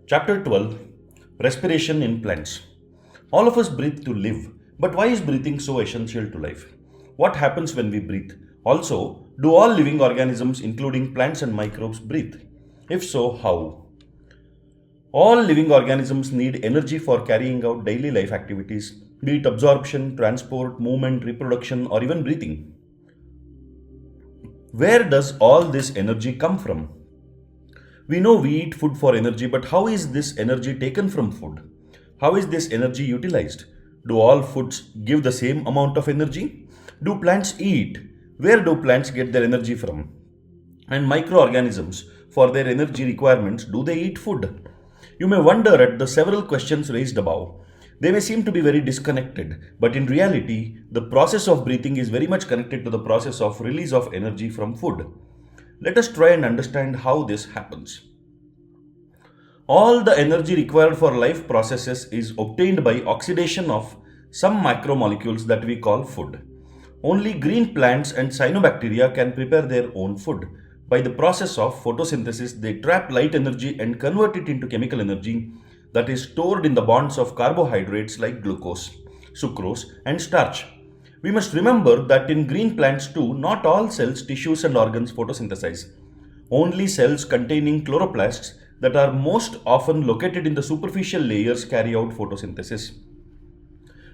Chapter 12 Respiration in Plants. All of us breathe to live, but why is breathing so essential to life? What happens when we breathe? Also, do all living organisms, including plants and microbes, breathe? If so, how? All living organisms need energy for carrying out daily life activities, be it absorption, transport, movement, reproduction, or even breathing. Where does all this energy come from? We know we eat food for energy, but how is this energy taken from food? How is this energy utilized? Do all foods give the same amount of energy? Do plants eat? Where do plants get their energy from? And microorganisms, for their energy requirements, do they eat food? You may wonder at the several questions raised above. They may seem to be very disconnected, but in reality, the process of breathing is very much connected to the process of release of energy from food. Let us try and understand how this happens. All the energy required for life processes is obtained by oxidation of some macromolecules that we call food. Only green plants and cyanobacteria can prepare their own food. By the process of photosynthesis, they trap light energy and convert it into chemical energy that is stored in the bonds of carbohydrates like glucose, sucrose, and starch. We must remember that in green plants too, not all cells, tissues, and organs photosynthesize. Only cells containing chloroplasts that are most often located in the superficial layers carry out photosynthesis.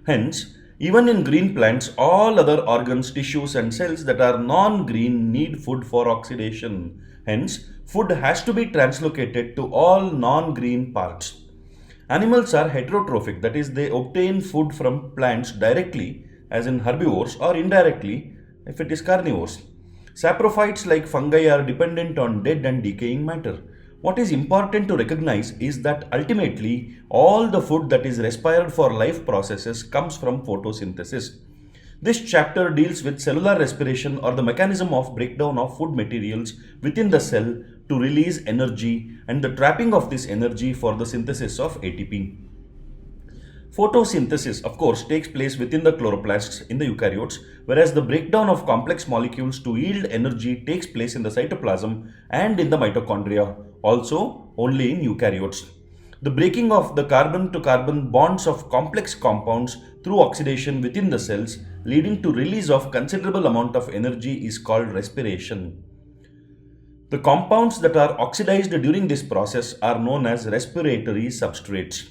Hence, even in green plants, all other organs, tissues, and cells that are non-green need food for oxidation. Hence, food has to be translocated to all non-green parts. Animals are heterotrophic, that is, they obtain food from plants directly, as in herbivores, or indirectly, if it is carnivores. Saprophytes like fungi are dependent on dead and decaying matter. What is important to recognize is that ultimately all the food that is required for life processes comes from photosynthesis. This chapter deals with cellular respiration, or the mechanism of breakdown of food materials within the cell to release energy and the trapping of this energy for the synthesis of ATP. Photosynthesis, of course, takes place within the chloroplasts in the eukaryotes, whereas the breakdown of complex molecules to yield energy takes place in the cytoplasm and in the mitochondria, also only in eukaryotes. The breaking of the carbon to carbon bonds of complex compounds through oxidation within the cells, leading to release of considerable amount of energy, is called respiration. The compounds that are oxidized during this process are known as respiratory substrates.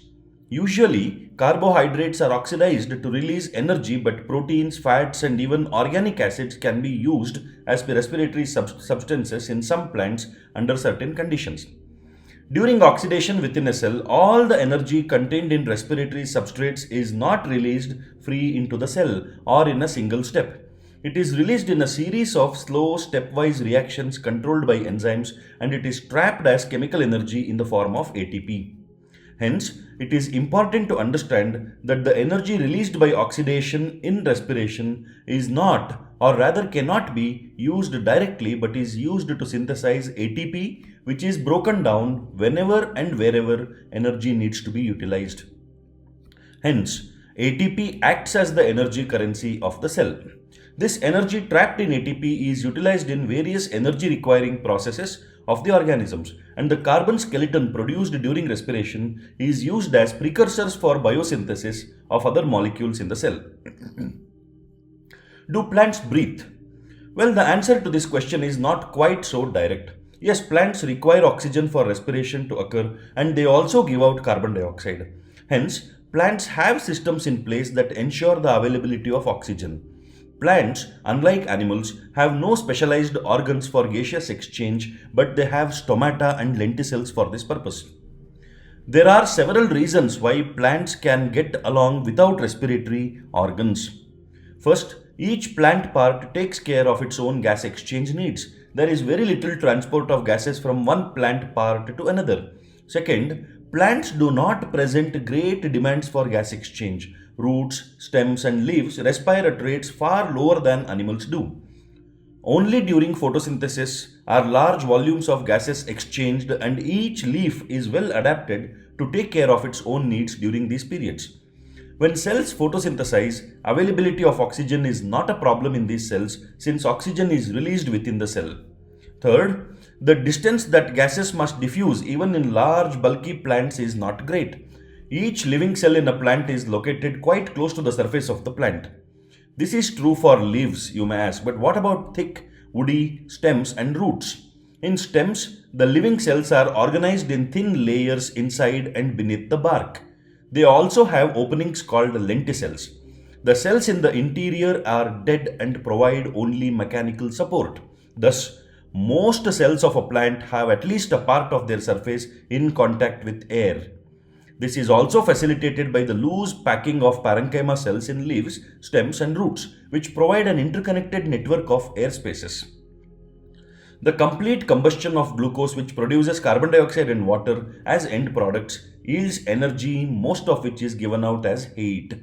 Usually, carbohydrates are oxidized to release energy, but proteins, fats, and even organic acids can be used as respiratory substances in some plants under certain conditions. During oxidation within a cell, all the energy contained in respiratory substrates is not released free into the cell or in a single step. It is released in a series of slow stepwise reactions controlled by enzymes, and it is trapped as chemical energy in the form of ATP. Hence, it is important to understand that the energy released by oxidation in respiration is not, or rather cannot be, used directly, but is used to synthesize ATP, which is broken down whenever and wherever energy needs to be utilized. Hence, ATP acts as the energy currency of the cell. This energy trapped in ATP is utilized in various energy requiring processes of the organisms, and the carbon skeleton produced during respiration is used as precursors for biosynthesis of other molecules in the cell. Do plants breathe? Well, the answer to this question is not quite so direct. Yes, plants require oxygen for respiration to occur, and they also give out carbon dioxide. Hence, plants have systems in place that ensure the availability of oxygen. Plants, unlike animals, have no specialized organs for gaseous exchange, but they have stomata and lenticels for this purpose. There are several reasons why plants can get along without respiratory organs. First, each plant part takes care of its own gas exchange needs. There is very little transport of gases from one plant part to another. Second, plants do not present great demands for gas exchange. Roots, stems, and leaves respire at rates far lower than animals do. Only during photosynthesis are large volumes of gases exchanged, and each leaf is well adapted to take care of its own needs during these periods. When cells photosynthesize, availability of oxygen is not a problem in these cells since oxygen is released within the cell. Third, The distance that gases must diffuse even in large bulky plants is not great. Each living cell in a plant is located quite close to the surface of the plant. This is true for leaves, you may ask, but what about thick, woody stems and roots? In stems, the living cells are organized in thin layers inside and beneath the bark. They also have openings called lenticels. The cells in the interior are dead and provide only mechanical support. Thus, most cells of a plant have at least a part of their surface in contact with air. This is also facilitated by the loose packing of parenchyma cells in leaves, stems, and roots, which provide an interconnected network of air spaces. The complete combustion of glucose, which produces carbon dioxide and water as end products, yields energy, most of which is given out as heat.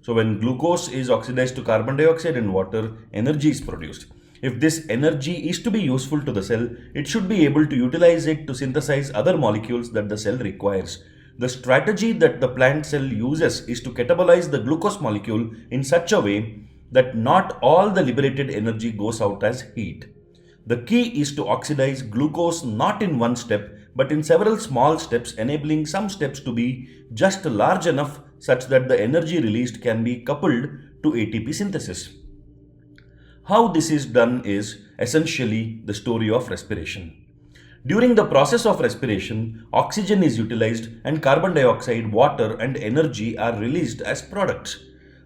So, when glucose is oxidized to carbon dioxide and water, energy is produced. If this energy is to be useful to the cell, it should be able to utilize it to synthesize other molecules that the cell requires. The strategy that the plant cell uses is to catabolize the glucose molecule in such a way that not all the liberated energy goes out as heat. The key is to oxidize glucose not in one step but in several small steps, enabling some steps to be just large enough such that the energy released can be coupled to ATP synthesis. How this is done is essentially the story of respiration. During the process of respiration, oxygen is utilized and carbon dioxide, water, and energy are released as products.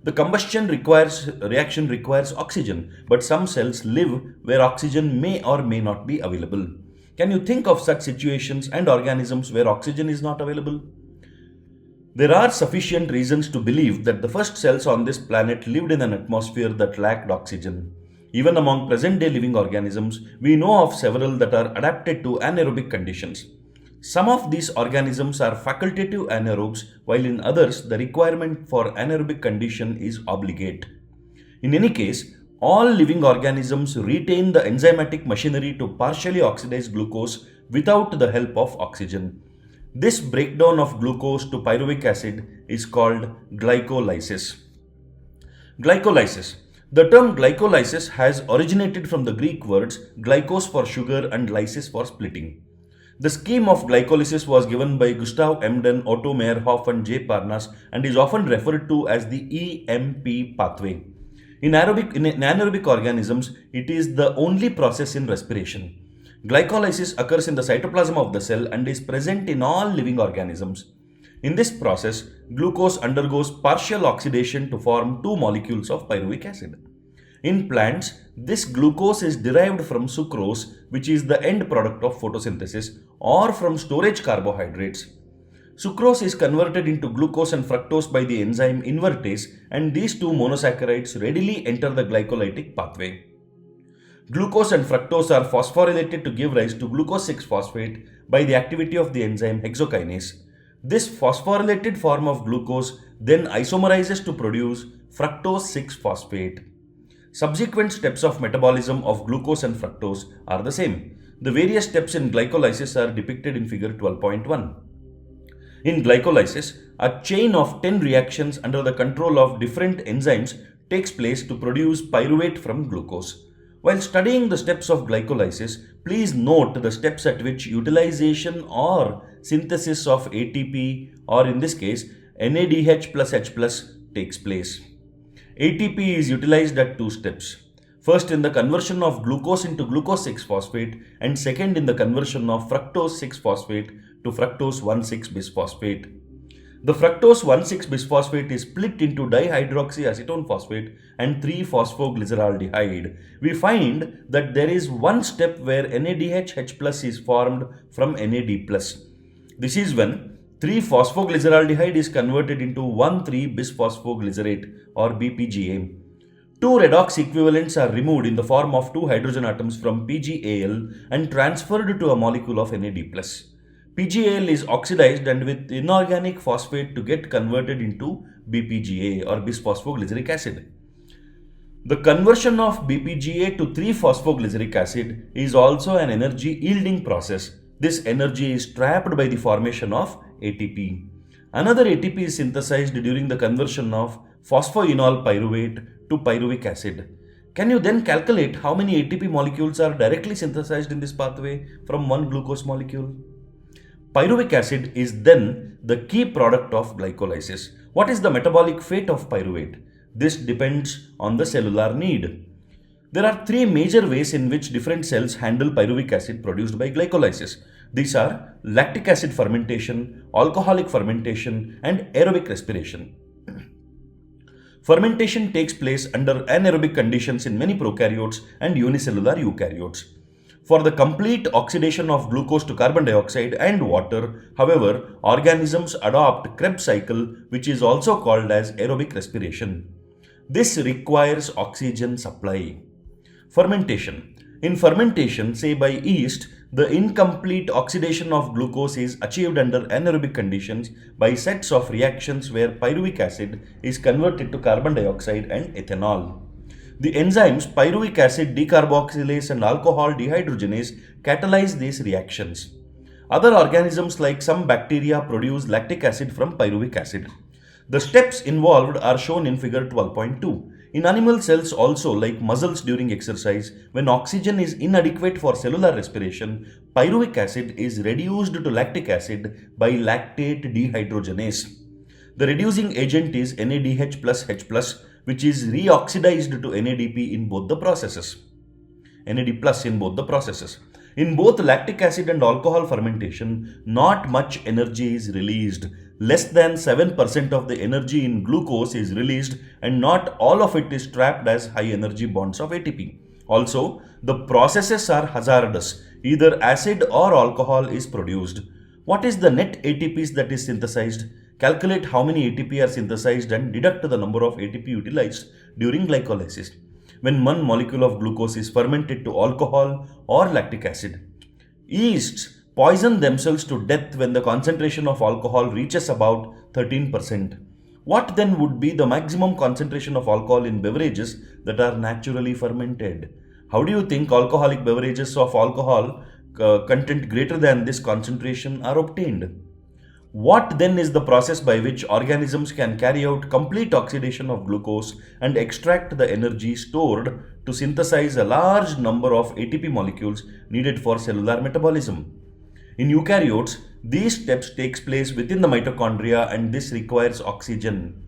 The combustion reaction requires oxygen, but some cells live where oxygen may or may not be available. Can you think of such situations and organisms where oxygen is not available? There are sufficient reasons to believe that the first cells on this planet lived in an atmosphere that lacked oxygen. Even among present-day living organisms, we know of several that are adapted to anaerobic conditions. Some of these organisms are facultative anaerobes, while in others, the requirement for anaerobic condition is obligate. In any case, all living organisms retain the enzymatic machinery to partially oxidize glucose without the help of oxygen. This breakdown of glucose to pyruvic acid is called glycolysis. Glycolysis. The term glycolysis has originated from the Greek words glykos for sugar and lysis for splitting. The scheme of glycolysis was given by Gustav Emden, Otto Meyerhoff, and J. Parnas and is often referred to as the EMP pathway. In anaerobic organisms, it is the only process in respiration. Glycolysis occurs in the cytoplasm of the cell and is present in all living organisms. In this process, glucose undergoes partial oxidation to form two molecules of pyruvic acid. In plants, this glucose is derived from sucrose, which is the end product of photosynthesis, or from storage carbohydrates. Sucrose is converted into glucose and fructose by the enzyme invertase, and these two monosaccharides readily enter the glycolytic pathway. Glucose and fructose are phosphorylated to give rise to glucose 6-phosphate by the activity of the enzyme hexokinase. This phosphorylated form of glucose then isomerizes to produce fructose 6-phosphate. Subsequent steps of metabolism of glucose and fructose are the same. The various steps in glycolysis are depicted in figure 12.1. In glycolysis, a chain of 10 reactions under the control of different enzymes takes place to produce pyruvate from glucose. While studying the steps of glycolysis, please note the steps at which utilization or synthesis of ATP, or in this case NADH plus H plus, takes place. ATP is utilized at two steps. First in the conversion of glucose into glucose 6-phosphate and second in the conversion of fructose 6-phosphate to fructose 1,6-bisphosphate. The fructose 1,6-bisphosphate is split into dihydroxyacetone phosphate and 3-phosphoglyceraldehyde. We find that there is one step where NADH H plus is formed from NAD plus. This is when 3-phosphoglyceraldehyde is converted into 1,3-bisphosphoglycerate or BPGA. Two redox equivalents are removed in the form of two hydrogen atoms from PgAl and transferred to a molecule of NAD+. PgAl is oxidized and with inorganic phosphate to get converted into BPGA or bisphosphoglyceric acid. The conversion of BPGA to 3-phosphoglyceric acid is also an energy yielding process. This energy is trapped by the formation of ATP. Another ATP is synthesized during the conversion of phosphoenol pyruvate to pyruvic acid. Can you then calculate how many ATP molecules are directly synthesized in this pathway from one glucose molecule? Pyruvic acid is then the key product of glycolysis. What is the metabolic fate of pyruvate? This depends on the cellular need. There are three major ways in which different cells handle pyruvic acid produced by glycolysis. These are lactic acid fermentation, alcoholic fermentation, and aerobic respiration. Fermentation takes place under anaerobic conditions in many prokaryotes and unicellular eukaryotes. For the complete oxidation of glucose to carbon dioxide and water, however, organisms adopt Krebs cycle, which is also called as aerobic respiration. This requires oxygen supply. Fermentation. In fermentation, say by yeast, the incomplete oxidation of glucose is achieved under anaerobic conditions by sets of reactions where pyruvic acid is converted to carbon dioxide and ethanol. The enzymes pyruvic acid decarboxylase and alcohol dehydrogenase catalyze these reactions. Other organisms like some bacteria produce lactic acid from pyruvic acid. The steps involved are shown in figure 12.2. In animal cells also, like muscles during exercise, when oxygen is inadequate for cellular respiration, pyruvic acid is reduced to lactic acid by lactate dehydrogenase. The reducing agent is NADH plus H plus, which is reoxidized to NADP in both the processes. NAD plus in both the processes. In both lactic acid and alcohol fermentation, not much energy is released. Less than 7% of the energy in glucose is released, and not all of it is trapped as high energy bonds of ATP. Also, the processes are hazardous. Either acid or alcohol is produced. What is the net ATPs that is synthesized? Calculate how many ATP are synthesized and deduct the number of ATP utilized during glycolysis when one molecule of glucose is fermented to alcohol or lactic acid. Yeasts poison themselves to death when the concentration of alcohol reaches about 13%. What then would be the maximum concentration of alcohol in beverages that are naturally fermented? How do you think alcoholic beverages of alcohol content greater than this concentration are obtained? What then is the process by which organisms can carry out complete oxidation of glucose and extract the energy stored to synthesize a large number of ATP molecules needed for cellular metabolism? In eukaryotes, these steps take place within the mitochondria, and this requires oxygen.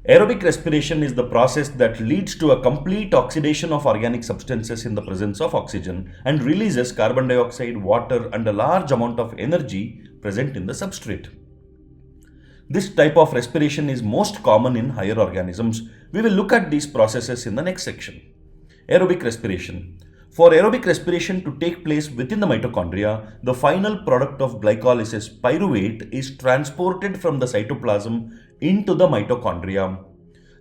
Aerobic respiration is the process that leads to a complete oxidation of organic substances in the presence of oxygen and releases carbon dioxide, water, and a large amount of energy present in the substrate. This type of respiration is most common in higher organisms. We will look at these processes in the next section. Aerobic respiration. For aerobic respiration to take place within the mitochondria, the final product of glycolysis, pyruvate, is transported from the cytoplasm into the mitochondria.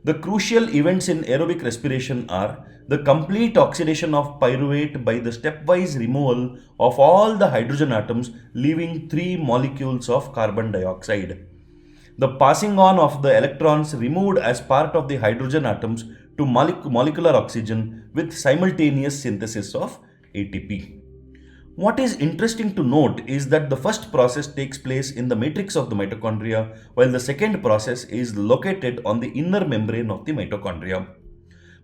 The crucial events in aerobic respiration are the complete oxidation of pyruvate by the stepwise removal of all the hydrogen atoms, leaving 3 molecules of carbon dioxide. The passing on of the electrons removed as part of the hydrogen atoms to molecular oxygen with simultaneous synthesis of ATP. What is interesting to note is that the first process takes place in the matrix of the mitochondria, while the second process is located on the inner membrane of the mitochondria.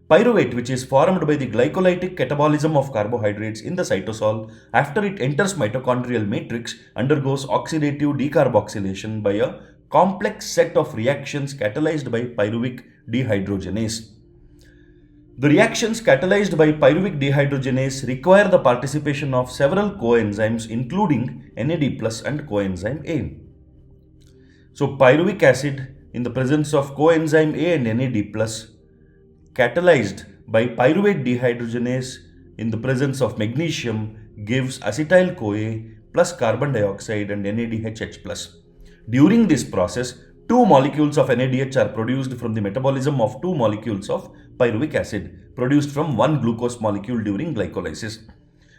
Pyruvate, which is formed by the glycolytic catabolism of carbohydrates in the cytosol, after it enters mitochondrial matrix, undergoes oxidative decarboxylation by a complex set of reactions catalyzed by pyruvic dehydrogenase. The reactions catalyzed by pyruvic dehydrogenase require the participation of several coenzymes, including NAD plus and coenzyme A. So pyruvic acid in the presence of coenzyme A and NAD plus catalyzed by pyruvate dehydrogenase in the presence of magnesium gives acetyl-CoA plus carbon dioxide and NADH plus. During this process, 2 molecules of NADH are produced from the metabolism of 2 molecules of pyruvic acid produced from 1 glucose molecule during glycolysis.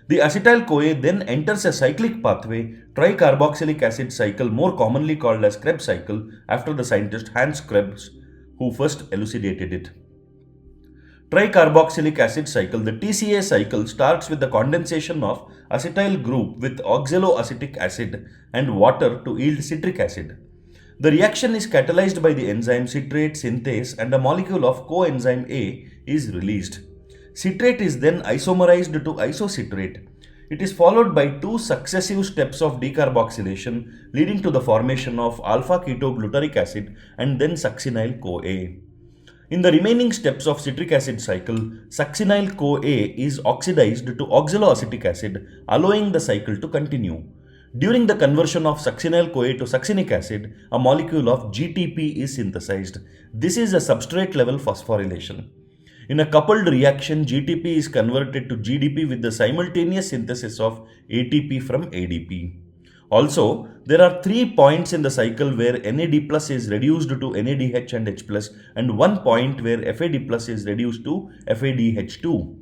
The acetyl-CoA then enters a cyclic pathway, tricarboxylic acid cycle, more commonly called as Krebs cycle, after the scientist Hans Krebs, who first elucidated it. Tricarboxylic acid cycle, the TCA cycle, starts with the condensation of acetyl group with oxaloacetic acid and water to yield citric acid. The reaction is catalyzed by the enzyme citrate synthase, and a molecule of coenzyme A is released. Citrate is then isomerized to isocitrate. It is followed by two successive steps of decarboxylation leading to the formation of alpha-ketoglutaric acid and then succinyl-CoA. In the remaining steps of citric acid cycle, succinyl-CoA is oxidized to oxaloacetic acid, allowing the cycle to continue. During the conversion of succinyl-CoA to succinic acid, a molecule of GTP is synthesized. This is a substrate level phosphorylation. In a coupled reaction, GTP is converted to GDP with the simultaneous synthesis of ATP from ADP. Also, there are 3 points in the cycle where NAD plus is reduced to NADH and H plus, and 1 point where FAD plus is reduced to FADH2.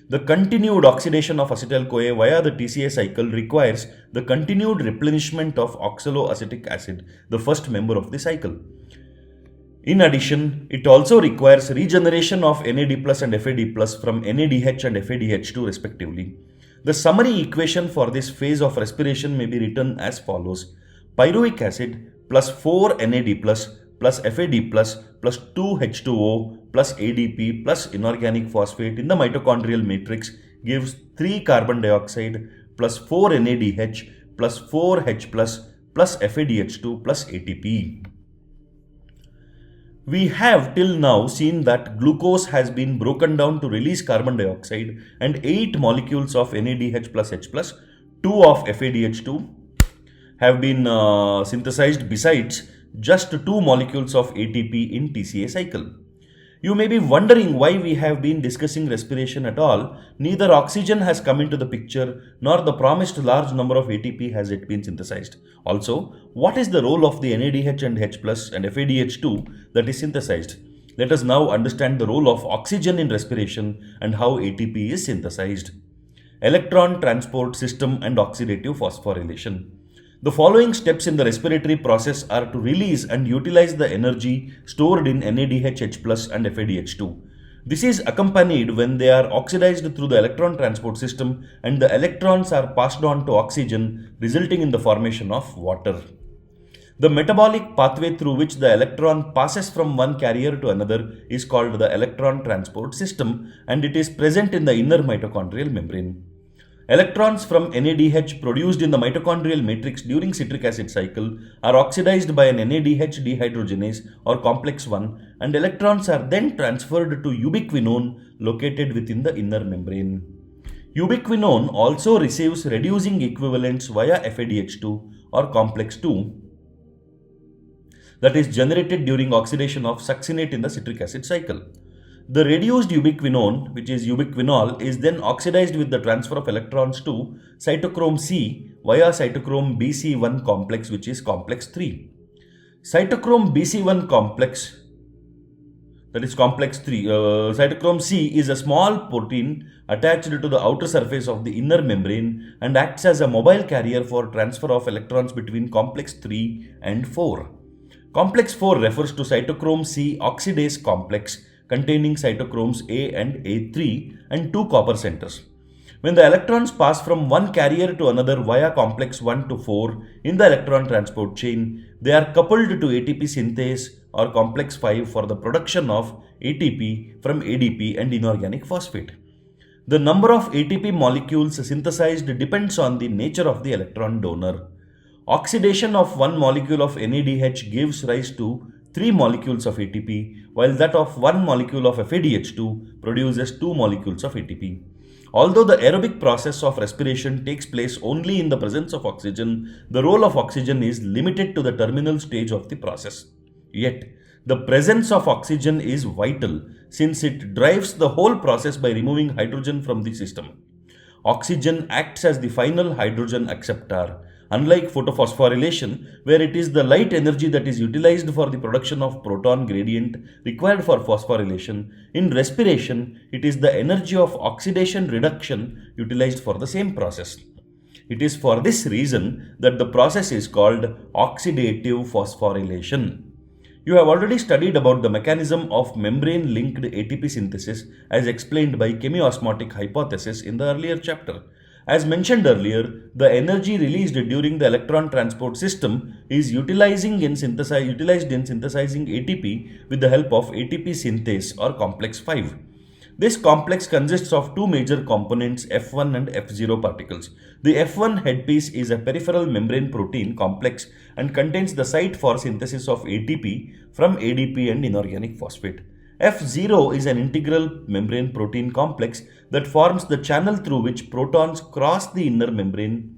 The continued oxidation of acetyl-CoA via the TCA cycle requires the continued replenishment of oxaloacetic acid, the first member of the cycle. In addition, it also requires regeneration of NAD plus and FAD plus from NADH and FADH2 respectively. The summary equation for this phase of respiration may be written as follows. Pyruvic acid plus 4 NAD plus FAD plus 2 H2O plus ADP plus inorganic phosphate in the mitochondrial matrix gives 3 carbon dioxide plus 4 NADH plus 4 H plus FADH2 plus ATP. We have till now seen that glucose has been broken down to release carbon dioxide and 8 molecules of NADH plus H plus, 2 of FADH2 have been synthesized besides just 2 molecules of ATP in TCA cycle. You may be wondering why we have been discussing respiration at all. Neither oxygen has come into the picture nor the promised large number of ATP has yet been synthesized. Also, what is the role of the NADH and H plus and FADH2 that is synthesized? Let us now understand the role of oxygen in respiration and how ATP is synthesized. Electron transport system and oxidative phosphorylation. The following steps in the respiratory process are to release and utilize the energy stored in NADH, H plus and FADH2. This is accompanied when they are oxidized through the electron transport system and the electrons are passed on to oxygen, resulting in the formation of water. The metabolic pathway through which the electron passes from one carrier to another is called the electron transport system, and it is present in the inner mitochondrial membrane. Electrons from NADH produced in the mitochondrial matrix during citric acid cycle are oxidized by an NADH dehydrogenase or complex 1, and electrons are then transferred to ubiquinone located within the inner membrane. Ubiquinone also receives reducing equivalents via FADH2 or complex 2 that is generated during oxidation of succinate in the citric acid cycle. The reduced ubiquinone, which is ubiquinol, is then oxidized with the transfer of electrons to cytochrome C via cytochrome BC1 complex, which is complex 3. Cytochrome BC1 complex, that is complex 3. Cytochrome C is a small protein attached to the outer surface of the inner membrane and acts as a mobile carrier for transfer of electrons between complex 3 and 4. Complex 4 refers to cytochrome C oxidase complex containing cytochromes A and A3 and 2 copper centers. When the electrons pass from one carrier to another via complex 1 to 4 in the electron transport chain, they are coupled to ATP synthase or complex 5 for the production of ATP from ADP and inorganic phosphate. The number of ATP molecules synthesized depends on the nature of the electron donor. Oxidation of one molecule of NADH gives rise to 3 molecules of ATP, while that of 1 molecule of FADH2 produces 2 molecules of ATP. Although the aerobic process of respiration takes place only in the presence of oxygen, the role of oxygen is limited to the terminal stage of the process. Yet, the presence of oxygen is vital since it drives the whole process by removing hydrogen from the system. Oxygen acts as the final hydrogen acceptor. Unlike photophosphorylation, where it is the light energy that is utilized for the production of proton gradient required for phosphorylation, in respiration, it is the energy of oxidation reduction utilized for the same process. It is for this reason that the process is called oxidative phosphorylation. You have already studied about the mechanism of membrane-linked ATP synthesis as explained by chemiosmotic hypothesis in the earlier chapter. As mentioned earlier, the energy released during the electron transport system is utilized in synthesizing ATP with the help of ATP synthase or complex 5. This complex consists of two major components, F1 and F0 particles. The F1 headpiece is a peripheral membrane protein complex and contains the site for synthesis of ATP from ADP and inorganic phosphate. F0 is an integral membrane protein complex that forms the channel through which protons cross the inner membrane.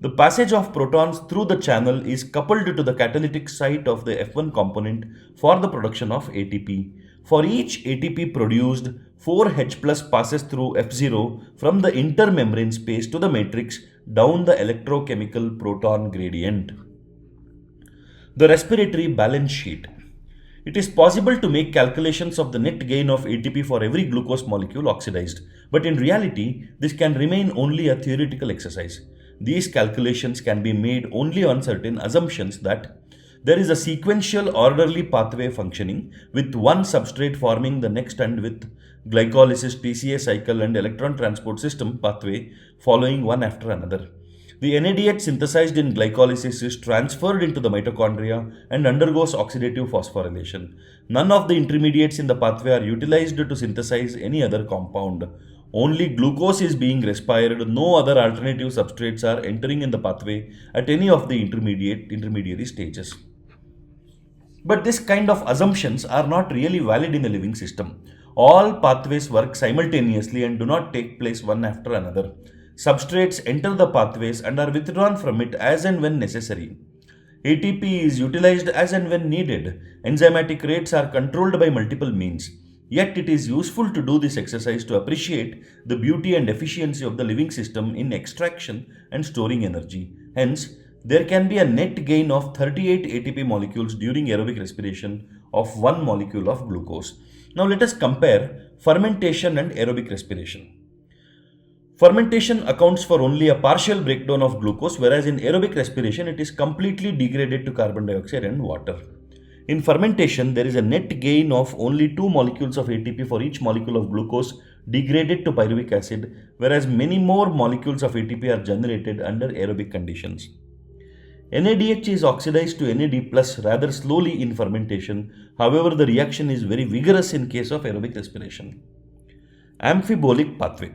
The passage of protons through the channel is coupled to the catalytic site of the F1 component for the production of ATP. For each ATP produced, 4H plus passes through F0 from the intermembrane space to the matrix down the electrochemical proton gradient. The respiratory balance sheet. It is possible to make calculations of the net gain of ATP for every glucose molecule oxidized, but in reality, this can remain only a theoretical exercise. These calculations can be made only on certain assumptions that there is a sequential orderly pathway functioning with one substrate forming the next and with glycolysis, TCA cycle and electron transport system pathway following one after another. The NADH synthesized in glycolysis is transferred into the mitochondria and undergoes oxidative phosphorylation. None of the intermediates in the pathway are utilized to synthesize any other compound. Only glucose is being respired, no other alternative substrates are entering in the pathway at any of the intermediary stages. But this kind of assumptions are not really valid in a living system. All pathways work simultaneously and do not take place one after another. Substrates enter the pathways and are withdrawn from it as and when necessary. ATP is utilized as and when needed. Enzymatic rates are controlled by multiple means. Yet it is useful to do this exercise to appreciate the beauty and efficiency of the living system in extraction and storing energy. Hence, there can be a net gain of 38 ATP molecules during aerobic respiration of 1 molecule of glucose. Now let us compare fermentation and aerobic respiration. Fermentation accounts for only a partial breakdown of glucose, whereas in aerobic respiration it is completely degraded to carbon dioxide and water. In fermentation, there is a net gain of only 2 molecules of ATP for each molecule of glucose degraded to pyruvic acid, whereas many more molecules of ATP are generated under aerobic conditions. NADH is oxidized to NAD plus rather slowly in fermentation. However, the reaction is very vigorous in case of aerobic respiration. Amphibolic pathway.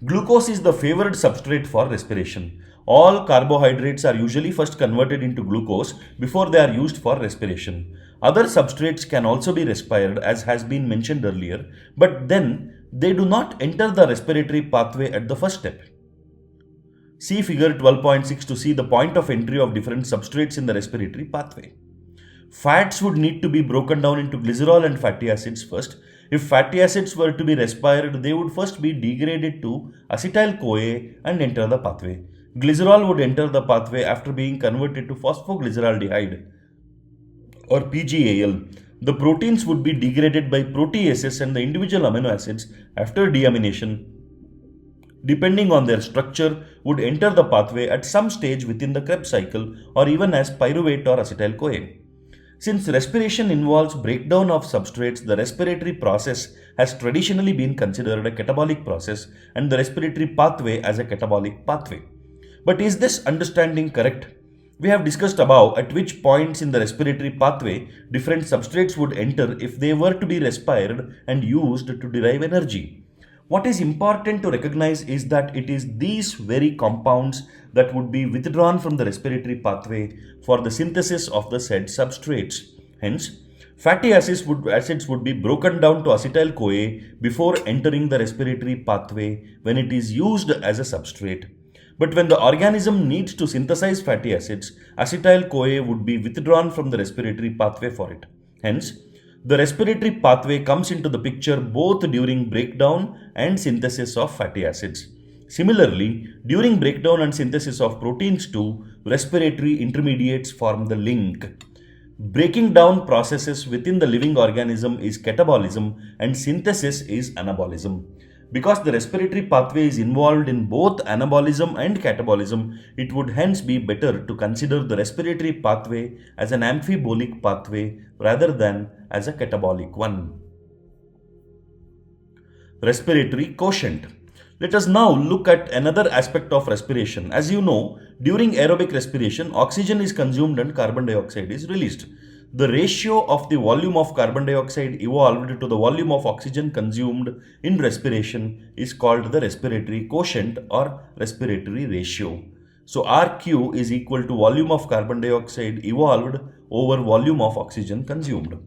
Glucose is the favored substrate for respiration. All carbohydrates are usually first converted into glucose before they are used for respiration. Other substrates can also be respired, as has been mentioned earlier, but then they do not enter the respiratory pathway at the first step. See figure 12.6 to see the point of entry of different substrates in the respiratory pathway. Fats would need to be broken down into glycerol and fatty acids first. If fatty acids were to be respired, they would first be degraded to acetyl-CoA and enter the pathway. Glycerol would enter the pathway after being converted to phosphoglyceraldehyde or PGAL. The proteins would be degraded by proteases and the individual amino acids after deamination, depending on their structure, would enter the pathway at some stage within the Krebs cycle or even as pyruvate or acetyl-CoA. Since respiration involves breakdown of substrates, the respiratory process has traditionally been considered a catabolic process and the respiratory pathway as a catabolic pathway. But is this understanding correct? We have discussed above at which points in the respiratory pathway different substrates would enter if they were to be respired and used to derive energy. What is important to recognize is that it is these very compounds that would be withdrawn from the respiratory pathway for the synthesis of the said substrates. Hence, fatty acids would be broken down to acetyl-CoA before entering the respiratory pathway when it is used as a substrate. But when the organism needs to synthesize fatty acids, acetyl-CoA would be withdrawn from the respiratory pathway for it. Hence, the respiratory pathway comes into the picture both during breakdown and synthesis of fatty acids. Similarly, during breakdown and synthesis of proteins too, respiratory intermediates form the link. Breaking down processes within the living organism is catabolism and synthesis is anabolism. Because the respiratory pathway is involved in both anabolism and catabolism, it would hence be better to consider the respiratory pathway as an amphibolic pathway rather than as a catabolic one. Respiratory quotient. Let us now look at another aspect of respiration. As you know, during aerobic respiration, oxygen is consumed and carbon dioxide is released. The ratio of the volume of carbon dioxide evolved to the volume of oxygen consumed in respiration is called the respiratory quotient or respiratory ratio. So RQ is equal to volume of carbon dioxide evolved over volume of oxygen consumed.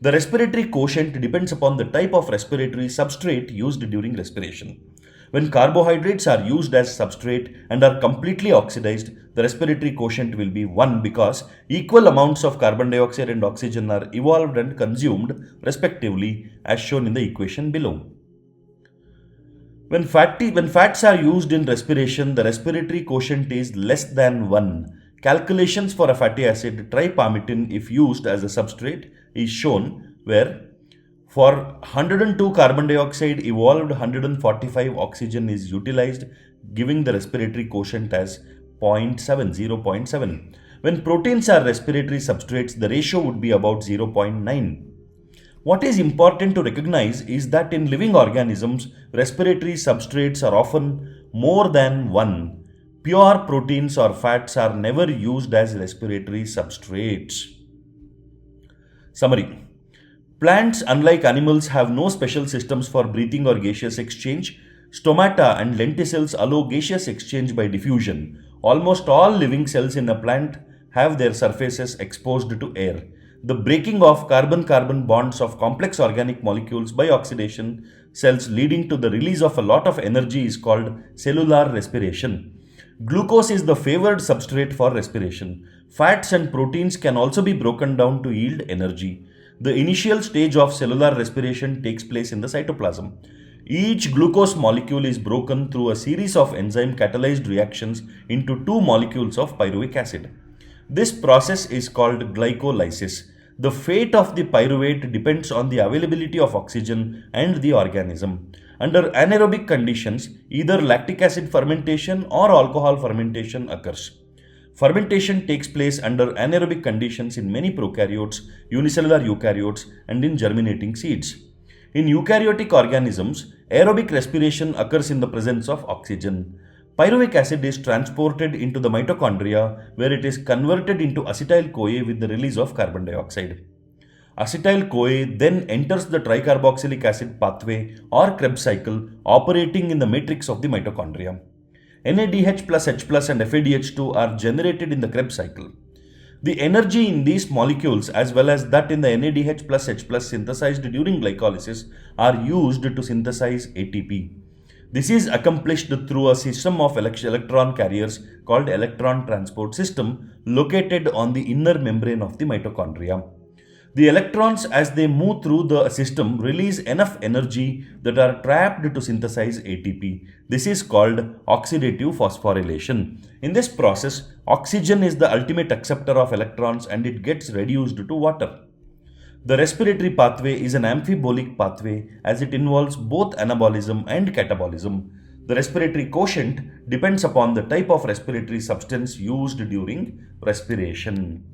The respiratory quotient depends upon the type of respiratory substrate used during respiration. When carbohydrates are used as substrate and are completely oxidized, the respiratory quotient will be 1 because equal amounts of carbon dioxide and oxygen are evolved and consumed respectively as shown in the equation below. When fats are used in respiration, the respiratory quotient is less than 1. Calculations for a fatty acid tripalmitin if used as a substrate is shown where for 102 carbon dioxide evolved 145 oxygen is utilized, giving the respiratory quotient as 0.7. When proteins are respiratory substrates, the ratio would be about 0.9. What is important to recognize is that in living organisms, respiratory substrates are often more than one. Pure proteins or fats are never used as respiratory substrates. Summary. Plants, unlike animals, have no special systems for breathing or gaseous exchange. Stomata and lenticels allow gaseous exchange by diffusion. Almost all living cells in a plant have their surfaces exposed to air. The breaking of carbon-carbon bonds of complex organic molecules by oxidation cells leading to the release of a lot of energy is called cellular respiration. Glucose is the favored substrate for respiration. Fats and proteins can also be broken down to yield energy. The initial stage of cellular respiration takes place in the cytoplasm. Each glucose molecule is broken through a series of enzyme catalyzed reactions into two molecules of pyruvic acid. This process is called glycolysis. The fate of the pyruvate depends on the availability of oxygen and the organism. Under anaerobic conditions, either lactic acid fermentation or alcohol fermentation occurs. Fermentation takes place under anaerobic conditions in many prokaryotes, unicellular eukaryotes, and in germinating seeds. In eukaryotic organisms, aerobic respiration occurs in the presence of oxygen. Pyruvic acid is transported into the mitochondria where it is converted into acetyl-CoA with the release of carbon dioxide. Acetyl-CoA then enters the tricarboxylic acid pathway or Krebs cycle operating in the matrix of the mitochondria. NADH plus H plus and FADH2 are generated in the Krebs cycle. The energy in these molecules as well as that in the NADH plus H plus synthesized during glycolysis are used to synthesize ATP. This is accomplished through a system of electron carriers called electron transport system located on the inner membrane of the mitochondria. The electrons as they move through the system release enough energy that are trapped to synthesize ATP. This is called oxidative phosphorylation. In this process, oxygen is the ultimate acceptor of electrons and it gets reduced to water. The respiratory pathway is an amphibolic pathway as it involves both anabolism and catabolism. The respiratory quotient depends upon the type of respiratory substance used during respiration.